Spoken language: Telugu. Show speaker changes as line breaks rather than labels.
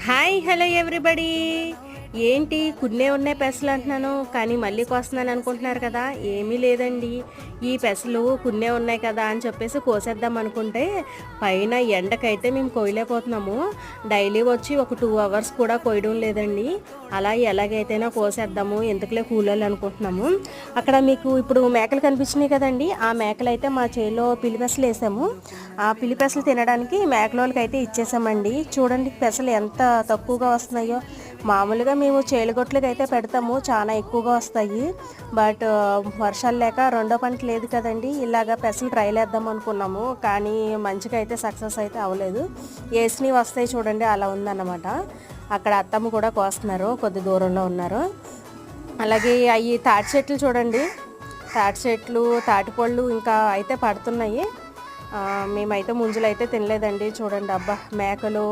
Hi hello everybody. ఏంటి కున్నే ఉన్నాయి పెసలు అంటున్నాను, కానీ మళ్ళీ కోస్తున్నాను అనుకుంటున్నారు కదా. ఏమీ లేదండి, ఈ పెసలు కున్నే ఉన్నాయి కదా అని చెప్పేసి కోసేద్దాం అనుకుంటే పైన ఎండకైతే మేము కోయలేకపోతున్నాము. డైలీ వచ్చి ఒక 2 అవర్స్ కూడా కోయడం లేదండి. అలా ఎలాగైతేనా కోసేద్దాము, ఎందుకులే కూలోళ్ళు అనుకుంటున్నాము. అక్కడ మీకు ఇప్పుడు మేకలు కనిపించినాయి కదండి, ఆ మేకలు అయితే మా చేలో పిల్లి వేసాము. ఆ పిల్లి పెసలు తినడానికి మేకలోళ్ళకి అయితే ఇచ్చేసామండి. చూడండి పెసలు ఎంత తక్కువగా వస్తున్నాయో. మామూలుగా మేము చేలుగొట్లకి అయితే పెడతాము, చాలా ఎక్కువగా వస్తాయి. బట్ వర్షాలు లేక రెండో పంట లేదు కదండి, ఇలాగ పెసలు ట్రైల్ వేద్దాం అనుకున్నాము. కానీ మంచిగా అయితే సక్సెస్ అయితే అవ్వలేదు. వేసినవి వస్తాయి చూడండి, అలా ఉందన్నమాట. అక్కడ అత్తమ్మ కూడా కోస్తున్నారు, కొద్ది దూరంలో ఉన్నారు. అలాగే అవి తాటి చెట్లు చూడండి, తాటి చెట్లు తాటిపళ్ళు ఇంకా అయితే పడుతున్నాయి. మేమైతే ముంజలు అయితే తినలేదండి. చూడండి అబ్బా, మేకలు